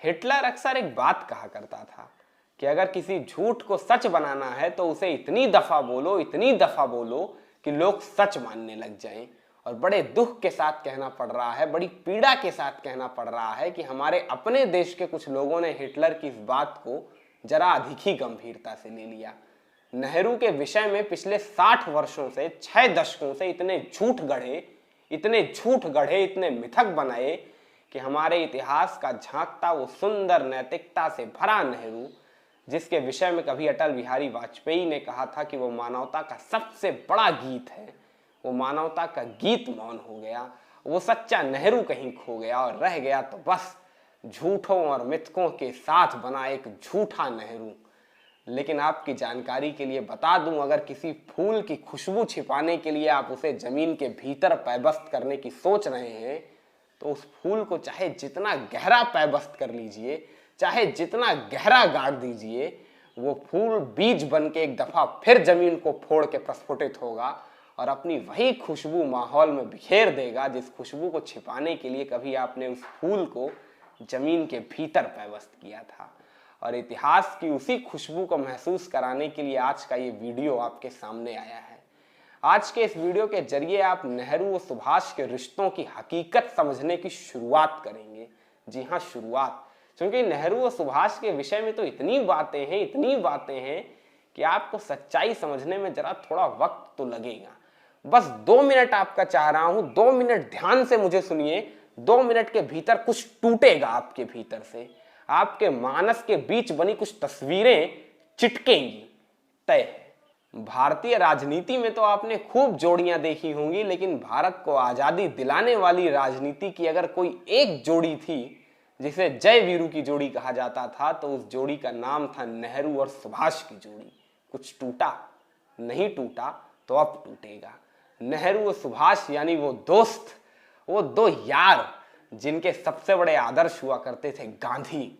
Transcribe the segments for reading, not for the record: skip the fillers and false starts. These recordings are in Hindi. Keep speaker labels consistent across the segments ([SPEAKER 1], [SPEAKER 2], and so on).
[SPEAKER 1] हिटलर अक्सर एक बात कहा करता था कि अगर किसी झूठ को सच बनाना है तो उसे इतनी दफा बोलो, इतनी दफा बोलो कि लोग सच मानने लग जाएं। और बड़े दुख के साथ कहना पड़ रहा है, बड़ी पीड़ा के साथ कहना पड़ रहा है कि हमारे अपने देश के कुछ लोगों ने हिटलर की इस बात को जरा अधिक ही गंभीरता से ले लिया। नेहरू के विषय में पिछले 60 वर्षों से, 6 दशकों से इतने झूठ गढ़े, इतने मिथक बनाए कि हमारे इतिहास का झांकता वो सुंदर नैतिकता से भरा नेहरू, जिसके विषय में कभी अटल बिहारी वाजपेयी ने कहा था कि वो मानवता का सबसे बड़ा गीत है, वो मानवता का गीत मौन हो गया। वो सच्चा नेहरू कहीं खो गया और रह गया तो बस झूठों और मिथकों के साथ बना एक झूठा नेहरू। लेकिन आपकी जानकारी के लिए बता दूं, अगर किसी फूल की खुशबू छिपाने के लिए आप उसे जमीन के भीतर पैबस्त करने की सोच रहे हैं तो उस फूल को चाहे जितना गहरा पैबस्त कर लीजिए, चाहे जितना गहरा गाड़ दीजिए, वो फूल बीज बन के एक दफा फिर जमीन को फोड़ के प्रस्फुटित होगा और अपनी वही खुशबू माहौल में बिखेर देगा जिस खुशबू को छिपाने के लिए कभी आपने उस फूल को जमीन के भीतर पैबस्त किया था। और इतिहास की उसी खुशबू को महसूस कराने के लिए आज का ये वीडियो आपके सामने आया है। आज के इस वीडियो के जरिए आप नेहरू और सुभाष के रिश्तों की हकीकत समझने की शुरुआत करेंगे। जी हाँ, शुरुआत, क्योंकि नेहरू और सुभाष के विषय में तो इतनी बातें हैं कि आपको सच्चाई समझने में जरा थोड़ा वक्त तो लगेगा। बस 2 मिनट आपका चाह रहा हूं, 2 मिनट ध्यान से मुझे सुनिए। 2 मिनट के भीतर कुछ टूटेगा आपके भीतर से, आपके मानस के बीच बनी कुछ तस्वीरें चिटकेंगी, तय है। भारतीय राजनीति में तो आपने खूब जोड़ियां देखी होंगी, लेकिन भारत को आजादी दिलाने वाली राजनीति की अगर कोई एक जोड़ी थी जिसे जय वीरू की जोड़ी कहा जाता था तो उस जोड़ी का नाम था नेहरू और सुभाष की जोड़ी। कुछ टूटा, नहीं टूटा तो अब टूटेगा। नेहरू और सुभाष यानी वो दोस्त, वो 2 यार जिनके सबसे बड़े आदर्श हुआ करते थे गांधी।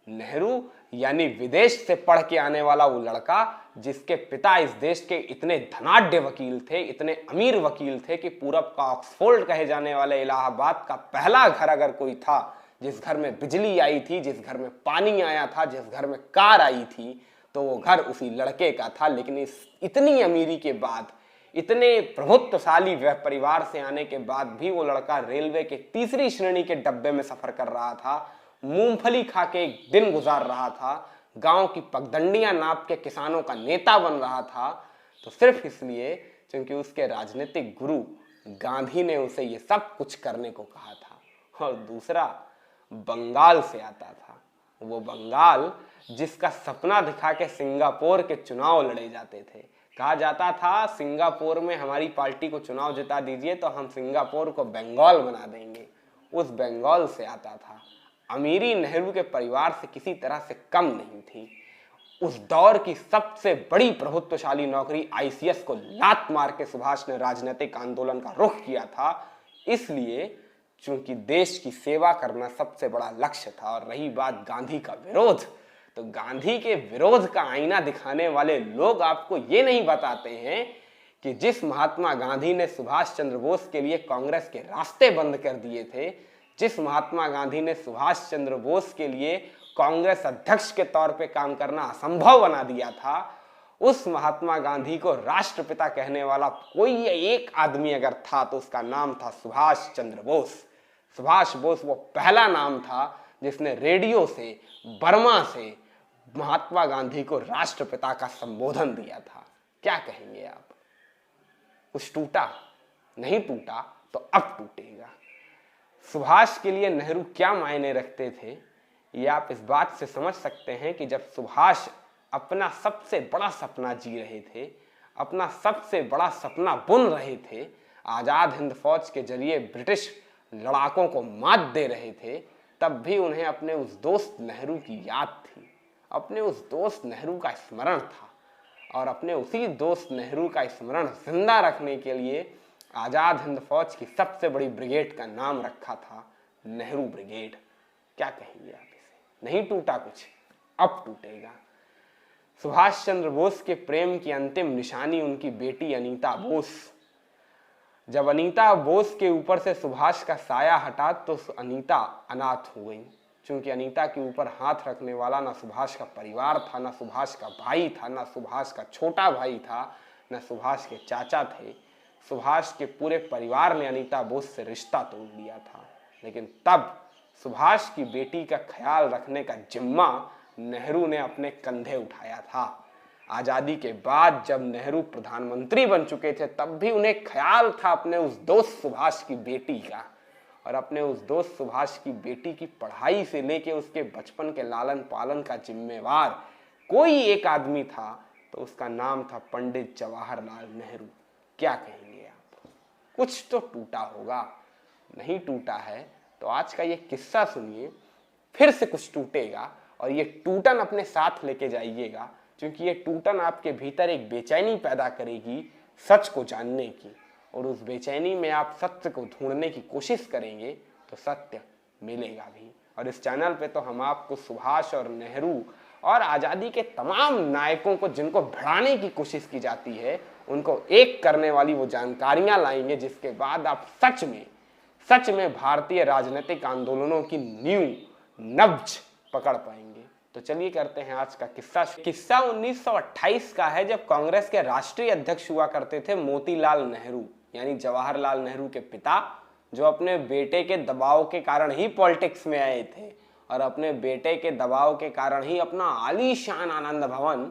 [SPEAKER 1] नेहरू यानी विदेश से पढ़ के आने वाला वो लड़का जिसके पिता इस देश के इतने धनाढ्य वकील थे, इतने अमीर वकील थे कि पूरब का ऑक्सफोर्ड कहे जाने वाले इलाहाबाद का पहला घर अगर कोई था, जिस घर में बिजली आई थी, जिस घर में पानी आया था, जिस घर में कार आई थी, तो वो घर उसी लड़के का था। लेकिन इस इतनी अमीरी के बाद, इतने प्रभुत्वशाली परिवार से आने के बाद भी वो लड़का रेलवे के 3री श्रेणी के डब्बे में सफर कर रहा था, मूंगफली खा के दिन गुजार रहा था, गांव की पगडंडियां नाप के किसानों का नेता बन रहा था, तो सिर्फ इसलिए क्योंकि उसके राजनीतिक गुरु गांधी ने उसे ये सब कुछ करने को कहा था। और दूसरा, बंगाल से आता था। वो बंगाल जिसका सपना दिखा के सिंगापुर के चुनाव लड़े जाते थे। कहा जाता था सिंगापुर में हमारी पार्टी को चुनाव जिता दीजिए तो हम सिंगापुर को बंगाल बना देंगे। उस बंगाल से आता था। अमीरी नेहरू के परिवार से किसी तरह से कम नहीं थी। उस दौर की सबसे बड़ी प्रभुत्वशाली नौकरी आईसीएस को लात मार के सुभाष ने राजनीतिक आंदोलन का रुख किया था, इसलिए चूंकि देश की सेवा करना सबसे बड़ा लक्ष्य था। और रही बात गांधी का विरोध, तो गांधी के विरोध का आईना दिखाने वाले लोग आपको ये नहीं बताते हैं कि जिस महात्मा गांधी ने सुभाष चंद्र बोस के लिए कांग्रेस के रास्ते बंद कर दिए थे, जिस महात्मा गांधी ने सुभाष चंद्र बोस के लिए कांग्रेस अध्यक्ष के तौर पे काम करना असंभव बना दिया था, उस महात्मा गांधी को राष्ट्रपिता कहने वाला कोई एक आदमी अगर था तो उसका नाम था सुभाष चंद्र बोस। सुभाष बोस वो पहला नाम था जिसने रेडियो से, बर्मा से महात्मा गांधी को राष्ट्रपिता का संबोधन दिया था। क्या कहेंगे आप? कुछ टूटा, नहीं टूटा तो अब टूटेगा। सुभाष के लिए नेहरू क्या मायने रखते थे, ये आप इस बात से समझ सकते हैं कि जब सुभाष अपना सबसे बड़ा सपना जी रहे थे, अपना सबसे बड़ा सपना बुन रहे थे, आजाद हिंद फौज के जरिए ब्रिटिश लड़ाकों को मात दे रहे थे, तब भी उन्हें अपने उस दोस्त नेहरू की याद थी, अपने उस दोस्त नेहरू का स्मरण था। और अपने उसी दोस्त नेहरू का स्मरण जिंदा रखने के लिए आजाद हिंद फौज की सबसे बड़ी ब्रिगेड का नाम रखा था नेहरू ब्रिगेड। क्या कहेंगे आप इसे? नहीं टूटा कुछ, अब टूटेगा। सुभाष चंद्र बोस के प्रेम की अंतिम निशानी उनकी बेटी अनीता बोस। जब अनीता बोस के ऊपर से सुभाष का साया हटा तो अनीता अनाथ हो गई। क्योंकि अनीता के ऊपर हाथ रखने वाला ना सुभाष का परिवार था, ना सुभाष का भाई था, ना सुभाष का छोटा भाई था, ना सुभाष के चाचा थे। सुभाष के पूरे परिवार ने अनीता बोस से रिश्ता तोड़ दिया था। लेकिन तब सुभाष की बेटी का ख्याल रखने का जिम्मा नेहरू ने अपने कंधे उठाया था। आज़ादी के बाद जब नेहरू प्रधानमंत्री बन चुके थे तब भी उन्हें ख्याल था अपने उस दोस्त सुभाष की बेटी का, और अपने उस दोस्त सुभाष की बेटी की पढ़ाई से लेके उसके बचपन के लालन पालन का जिम्मेवार कोई एक आदमी था तो उसका नाम था पंडित जवाहरलाल नेहरू। क्या कहेंगे आप? कुछ तो टूटा होगा। नहीं टूटा है तो आज का ये किस्सा सुनिए, फिर से कुछ टूटेगा और ये टूटन अपने साथ लेके जाइएगा, क्योंकि ये टूटन आपके भीतर एक बेचैनी पैदा करेगी सच को जानने की, और उस बेचैनी में आप सत्य को ढूंढने की कोशिश करेंगे तो सत्य मिलेगा भी। और इस चैनल पे तो हम आपको सुभाष और नेहरू और आज़ादी के तमाम नायकों को जिनको भिड़ाने की कोशिश की जाती है उनको एक करने वाली वो जानकारियां लाएंगे जिसके बाद आप सच में भारतीय राजनीतिक आंदोलनों की नींव नब्ज पकड़ पाएंगे। तो चलिए करते हैं आज का किस्सा 1928 का है, जब कांग्रेस के राष्ट्रीय अध्यक्ष हुआ करते थे मोतीलाल नेहरू, यानी जवाहरलाल नेहरू के पिता, जो अपने बेटे के दबाव के कारण ही पॉलिटिक्स में आए थे और अपने बेटे के दबाव के कारण ही अपना आलीशान आनंद भवन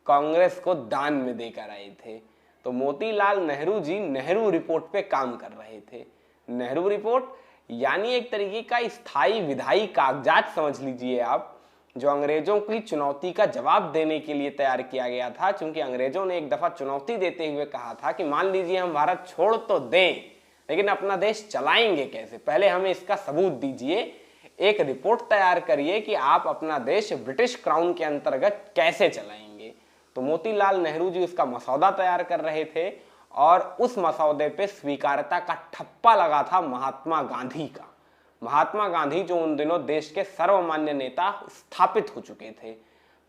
[SPEAKER 1] कांग्रेस को दान में देकर आए थे। तो मोतीलाल नेहरू जी नेहरू रिपोर्ट पे काम कर रहे थे। नेहरू रिपोर्ट यानी एक तरीके का स्थायी विधायी कागजात समझ लीजिए आप, जो अंग्रेजों की चुनौती का जवाब देने के लिए तैयार किया गया था। क्योंकि अंग्रेजों ने एक दफा चुनौती देते हुए कहा था कि मान लीजिए हम भारत छोड़ तो दें, लेकिन अपना देश चलाएंगे कैसे, पहले हमें इसका सबूत दीजिए, एक रिपोर्ट तैयार करिए कि आप अपना देश ब्रिटिश क्राउन के अंतर्गत कैसे चलाएंगे। तो मोतीलाल नेहरू जी उसका मसौदा तैयार कर रहे थे और उस मसौदे पे स्वीकार्यता का ठप्पा लगा था महात्मा गांधी का। महात्मा गांधी जो उन दिनों देश के सर्वमान्य नेता स्थापित हो चुके थे।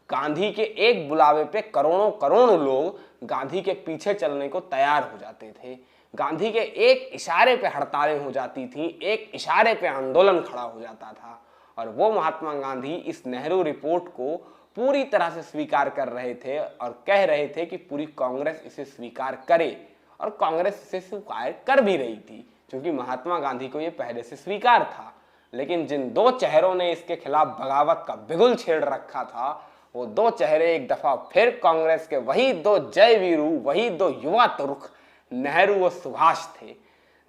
[SPEAKER 1] गांधी के एक बुलावे पे करोड़ों लोग गांधी के पीछे चलने को तैयार हो जाते थे। गांधी के एक इशारे पे हड़तालें हो जाती थी, एक इशारे पे आंदोलन खड़ा हो जाता था। और वो महात्मा गांधी इस नेहरू रिपोर्ट को पूरी तरह से स्वीकार कर रहे थे और कह रहे थे कि पूरी कांग्रेस इसे स्वीकार करे, और कांग्रेस इसे स्वीकार कर भी रही थी क्योंकि महात्मा गांधी को ये पहले से स्वीकार था। लेकिन जिन दो चेहरों ने इसके खिलाफ बगावत का बिगुल छेड़ रखा था, वो दो चेहरे एक दफा फिर कांग्रेस के वही दो जय वीरू, वही दो युवा तुर्क नेहरू और सुभाष थे।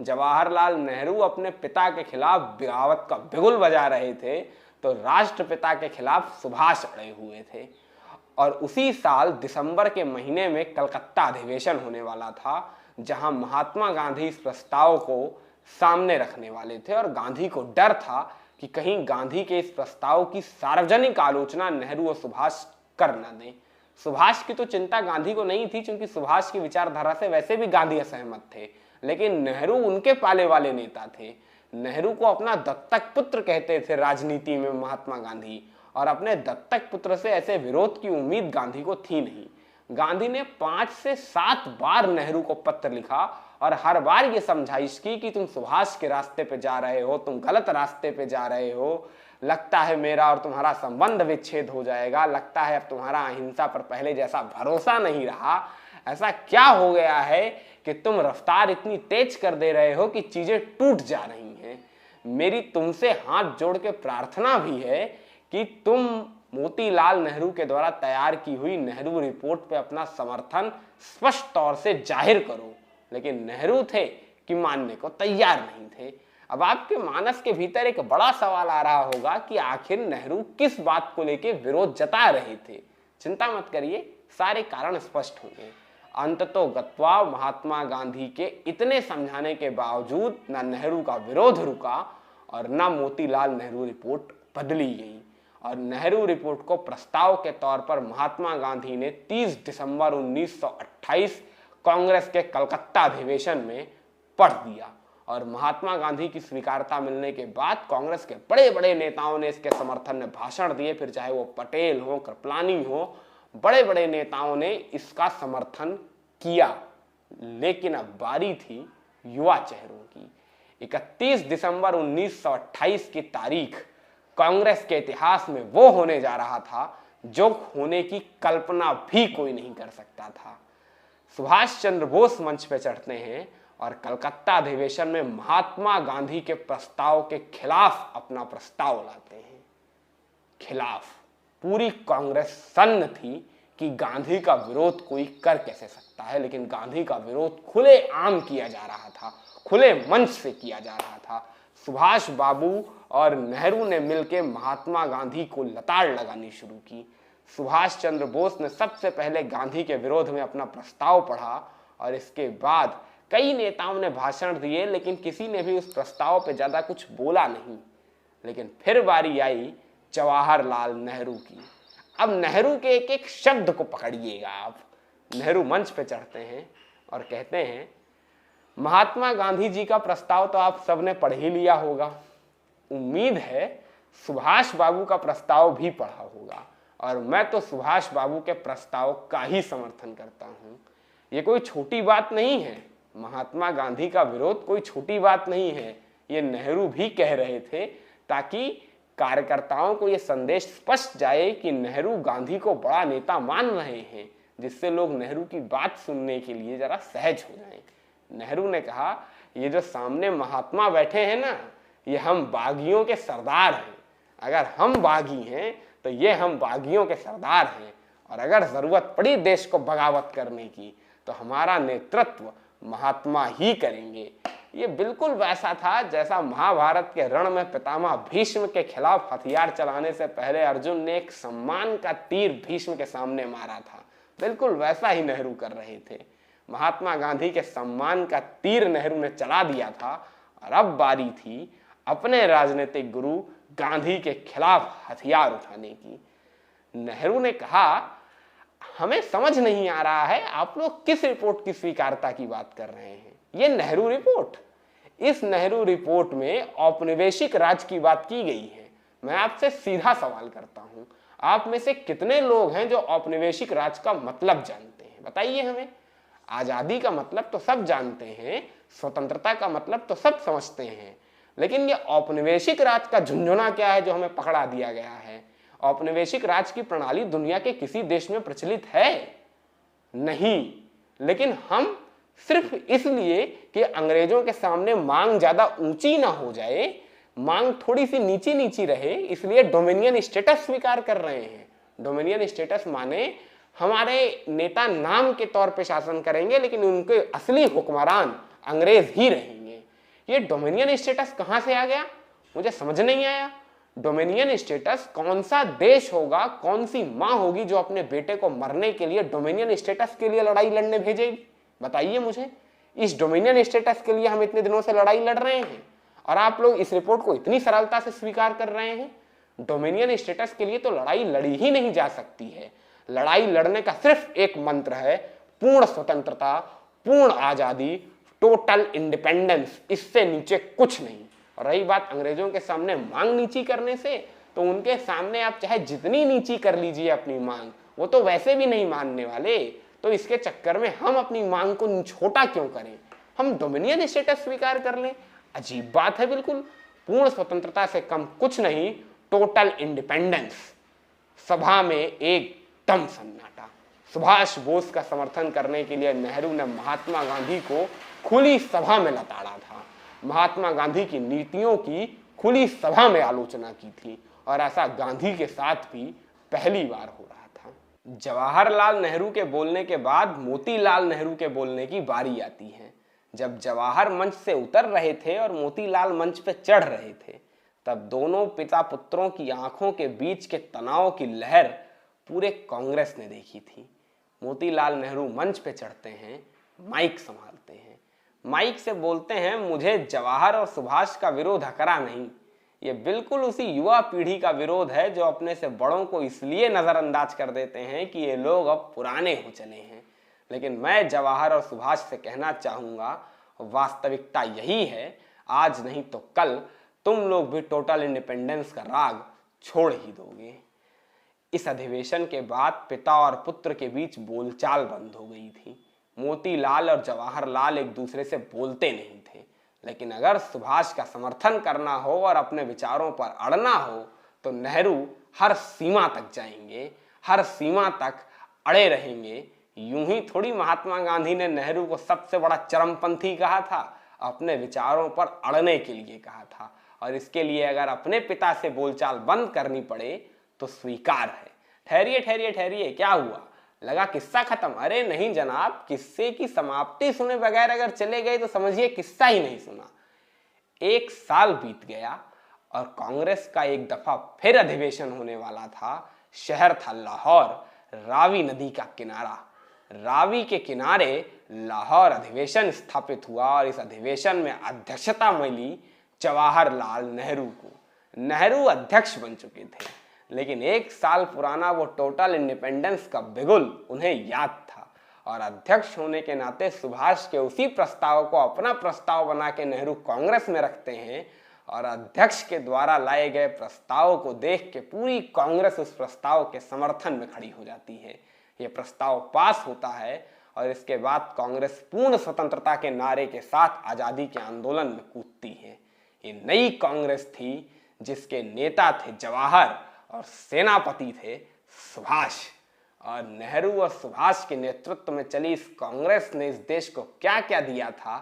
[SPEAKER 1] जवाहरलाल नेहरू अपने पिता के खिलाफ बगावत का बिगुल बजा रहे थे तो राष्ट्रपिता के खिलाफ सुभाष अड़े हुए थे। और उसी साल दिसंबर के महीने में कलकत्ता अधिवेशन होने वाला था, जहां महात्मा गांधी इस प्रस्ताव को सामने रखने वाले थे। और गांधी को डर था कि कहीं गांधी के इस प्रस्ताव की सार्वजनिक आलोचना नेहरू और सुभाष कर न दें। सुभाष की तो चिंता गांधी को नहीं थी, क्योंकि सुभाष की विचारधारा से वैसे भी गांधी असहमत थे, लेकिन नेहरू उनके पाले वाले नेता थे। नेहरू को अपना दत्तक पुत्र कहते थे राजनीति में महात्मा गांधी, और अपने दत्तक पुत्र से ऐसे विरोध की उम्मीद गांधी को थी नहीं। गांधी ने 5 से 7 बार नेहरू को पत्र लिखा और हर बार ये समझाइश की कि तुम सुभाष के रास्ते पे जा रहे हो, तुम गलत रास्ते पे जा रहे हो, लगता है मेरा और तुम्हारा संबंध विच्छेद हो जाएगा, लगता है अब तुम्हारा अहिंसा पर पहले जैसा भरोसा नहीं रहा, ऐसा क्या हो गया है कि तुम रफ्तार इतनी तेज कर दे रहे हो कि चीजें टूट जा रही हैं। मेरी तुमसे हाथ जोड़ के प्रार्थना भी है कि तुम मोतीलाल नेहरू के द्वारा तैयार की हुई नेहरू रिपोर्ट पे अपना समर्थन स्पष्ट तौर से जाहिर करो। लेकिन नेहरू थे कि मानने को तैयार नहीं थे। अब आपके मानस के भीतर एक बड़ा सवाल आ रहा होगा कि आखिर नेहरू किस बात को लेके विरोध जता रहे थे। चिंता मत करिए, सारे कारण स्पष्ट होंगे। अंततोगत्वा महात्मा गांधी के इतने समझाने के बावजूद न नेहरू का विरोध रुका और न मोतीलाल नेहरू रिपोर्ट बदली गई, और नेहरू रिपोर्ट को प्रस्ताव के तौर पर महात्मा गांधी ने 30 दिसंबर 1928 कांग्रेस के कलकत्ता अधिवेशन में पढ़ दिया। और महात्मा गांधी की स्वीकारता मिलने के बाद कांग्रेस के बड़े बड़े नेताओं ने इसके समर्थन में भाषण दिए, फिर चाहे वो पटेल हो, कृपलानी हो, बड़े बड़े नेताओं ने इसका समर्थन किया। लेकिन अब बारी थी युवा चेहरों की। 31 दिसंबर 1928 की तारीख कांग्रेस के इतिहास में वो होने जा रहा था जो होने की कल्पना भी कोई नहीं कर सकता था। सुभाष चंद्र बोस मंच पे चढ़ते हैं और कलकत्ता अधिवेशन में महात्मा गांधी के प्रस्ताव के खिलाफ अपना प्रस्ताव लाते हैं। खिलाफ पूरी कांग्रेस सन्न थी कि गांधी का विरोध कोई कर कैसे सकता है, लेकिन गांधी का विरोध खुले आम किया जा रहा था, खुले मंच से किया जा रहा था। सुभाष बाबू और नेहरू ने मिलकर महात्मा गांधी को लताड़ लगानी शुरू की। सुभाष चंद्र बोस ने सबसे पहले गांधी के विरोध में अपना प्रस्ताव पढ़ा और इसके बाद कई नेताओं ने भाषण दिए, लेकिन किसी ने भी उस प्रस्ताव पे ज्यादा कुछ बोला नहीं। लेकिन फिर बारी आई जवाहरलाल नेहरू की। अब नेहरू के एक एक शब्द को पकड़िएगा आप। नेहरू मंच पे चढ़ते हैं और कहते हैं, महात्मा गांधी जी का प्रस्ताव तो आप सबने पढ़ ही लिया होगा, उम्मीद है सुभाष बाबू का प्रस्ताव भी पढ़ा होगा, और मैं तो सुभाष बाबू के प्रस्ताव का ही समर्थन करता हूं। ये कोई छोटी बात नहीं है, महात्मा गांधी का विरोध कोई छोटी बात नहीं है। ये नेहरू भी कह रहे थे ताकि कार्यकर्ताओं को ये संदेश स्पष्ट जाए कि नेहरू गांधी को बड़ा नेता मान रहे हैं, जिससे लोग नेहरू की बात सुनने के लिए जरा सहज हो जाएं। नेहरू ने कहा, ये जो सामने महात्मा बैठे हैं ना, ये हम बागियों के सरदार हैं। अगर हम बागी हैं तो ये हम बागियों के सरदार हैं, और अगर जरूरत पड़ी देश को बगावत करने की तो हमारा नेतृत्व महात्मा ही करेंगे। ये बिल्कुल वैसा था जैसा महाभारत के रण में पितामह भीष्म के खिलाफ हथियार चलाने से पहले अर्जुन ने एक सम्मान का तीर भीष्म के सामने मारा था। बिल्कुल वैसा ही नेहरू कर रहे थे। महात्मा गांधी के सम्मान का तीर नेहरू ने चला दिया था, और अब बारी थी अपने राजनीतिक गुरु गांधी के खिलाफ हथियार उठाने की। नेहरू ने कहा, हमें समझ नहीं आ रहा है आप लोग किस रिपोर्ट की स्वीकारता की बात कर रहे हैं। ये नेहरू रिपोर्ट, इस नेहरू रिपोर्ट में औपनिवेशिक राज की बात की गई है। मैं आपसे सीधा सवाल करता हूं, आप में से कितने लोग हैं जो औपनिवेशिक राज का मतलब जानते हैं? बताइए हमें। आजादी का मतलब तो सब जानते हैं, स्वतंत्रता का मतलब तो सब समझते हैं, लेकिन ये औपनिवेशिक राज का झुंझुना क्या है जो हमें पकड़ा दिया गया है? औपनिवेशिक राज की प्रणाली दुनिया के किसी देश में प्रचलित है? नहीं। लेकिन हम सिर्फ इसलिए कि अंग्रेजों के सामने मांग ज्यादा ऊंची ना हो जाए, मांग थोड़ी सी नीची नीची रहे, इसलिए डोमिनियन स्टेटस स्वीकार कर रहे हैं। डोमिनियन स्टेटस माने हमारे नेता नाम के तौर पे शासन करेंगे, लेकिन उनके असली हुक्मरान अंग्रेज ही रहेंगे। ये डोमिनियन स्टेटस कहां से आ गया, मुझे समझ नहीं आया। डोमिनियन स्टेटस कौन सा देश होगा, कौन सी माँ होगी जो अपने बेटे को मरने के लिए डोमिनियन स्टेटस के लिए लड़ाई लड़ने भेजेगी? बताइए मुझे। इस डोमिनियन स्टेटस के लिए हम इतने दिनों से लड़ाई लड़ रहे हैं, और आप लोग इस रिपोर्ट को इतनी सरलता से स्वीकार कर रहे हैं। डोमिनियन स्टेटस के लिए तो लड़ाई लड़ी ही नहीं जा सकती है। लड़ाई लड़ने का सिर्फ एक मंत्र है, पूर्ण स्वतंत्रता, पूर्ण आजादी, टोटल इंडिपेंडेंस। इससे नीचे कुछ नहीं। और रही बात अंग्रेजों के सामने मांग नीची करने से, तो उनके सामने आप चाहे जितनी नीची कर लीजिए अपनी मांग, वो तो वैसे भी नहीं मानने वाले। तो इसके चक्कर में हम अपनी मांग को छोटा क्यों करें, हम डोमिनियन स्टेटस स्वीकार कर लें। अजीब बात है बिल्कुल। पूर्ण स्वतंत्रता से कम कुछ नहीं, टोटल इंडिपेंडेंस। सभा में एकदम सन्नाटा। सुभाष बोस का समर्थन करने के लिए नेहरू ने महात्मा गांधी को खुली सभा में लताड़ा था, महात्मा गांधी की नीतियों की खुली सभा में आलोचना की थी, और ऐसा गांधी के साथ भी पहली बार हो रहा था। जवाहरलाल नेहरू के बोलने के बाद मोतीलाल नेहरू के बोलने की बारी आती है। जब जवाहर मंच से उतर रहे थे और मोतीलाल मंच पे चढ़ रहे थे, तब दोनों पिता पुत्रों की आंखों के बीच के तनाव की लहर पूरे कांग्रेस ने देखी थी। मोतीलाल नेहरू मंच पे चढ़ते हैं, माइक संभालते हैं, माइक से बोलते हैं, मुझे जवाहर और सुभाष का विरोध अकरा नहीं। ये बिल्कुल उसी युवा पीढ़ी का विरोध है जो अपने से बड़ों को इसलिए नजरअंदाज कर देते हैं कि ये लोग अब पुराने हो चले हैं। लेकिन मैं जवाहर और सुभाष से कहना चाहूंगा, वास्तविकता यही है, आज नहीं तो कल तुम लोग भी टोटल इंडिपेंडेंस का राग छोड़ ही दोगे। इस अधिवेशन के बाद पिता और पुत्र के बीच बोलचाल बंद हो गई थी। मोतीलाल और जवाहरलाल एक दूसरे से बोलते नहीं थे, लेकिन अगर सुभाष का समर्थन करना हो और अपने विचारों पर अड़ना हो तो नेहरू हर सीमा तक जाएंगे, हर सीमा तक अड़े रहेंगे। यूं ही थोड़ी महात्मा गांधी ने नेहरू को सबसे बड़ा चरमपंथी कहा था, अपने विचारों पर अड़ने के लिए कहा था, और इसके लिए अगर अपने पिता से बोलचाल बंद करनी पड़े तो स्वीकार है। ठहरिए ठहरिए ठहरिए, क्या हुआ? लगा किस्सा खत्म? अरे नहीं जनाब, किस्से की समाप्ति सुने बगैर अगर चले गए तो समझिए किस्सा ही नहीं सुना। 1 साल बीत गया और कांग्रेस का एक दफा फिर अधिवेशन होने वाला था। शहर था लाहौर, रावी नदी का किनारा। रावी के किनारे लाहौर अधिवेशन स्थापित हुआ और इस अधिवेशन में अध्यक्षता मिली जवाहरलाल नेहरू को। नेहरू अध्यक्ष बन चुके थे, लेकिन 1 साल पुराना वो टोटल इंडिपेंडेंस का बिगुल उन्हें याद था, और अध्यक्ष होने के नाते सुभाष के उसी प्रस्ताव को अपना प्रस्ताव बना के नेहरू कांग्रेस में रखते हैं, और अध्यक्ष के द्वारा लाए गए प्रस्ताव को देख के पूरी कांग्रेस उस प्रस्ताव के समर्थन में खड़ी हो जाती है। यह प्रस्ताव पास होता है और इसके बाद कांग्रेस पूर्ण स्वतंत्रता के नारे के साथ आजादी के आंदोलन में कूदती है। ये नई कांग्रेस थी जिसके नेता थे जवाहर और सेनापति थे सुभाष। और नेहरू और सुभाष के नेतृत्व में चली इस कांग्रेस ने इस देश को क्या क्या दिया था,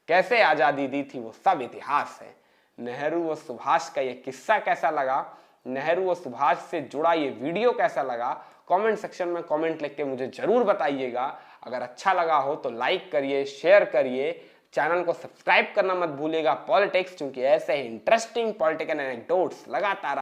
[SPEAKER 1] कैसे आजादी दी थी, वो सब इतिहास है। नेहरू और सुभाष का ये किस्सा कैसा लगा, नेहरू और सुभाष से जुड़ा ये वीडियो कैसा लगा, कमेंट सेक्शन में कमेंट लिख के मुझे जरूर बताइएगा। अगर अच्छा लगा हो तो लाइक करिए, शेयर करिए, चैनल को सब्सक्राइब करना मत भूलिएगा। पॉलिटिक्स, क्योंकि ऐसे ही इंटरेस्टिंग पॉलिटिकल एनेक्डोट्स लगातार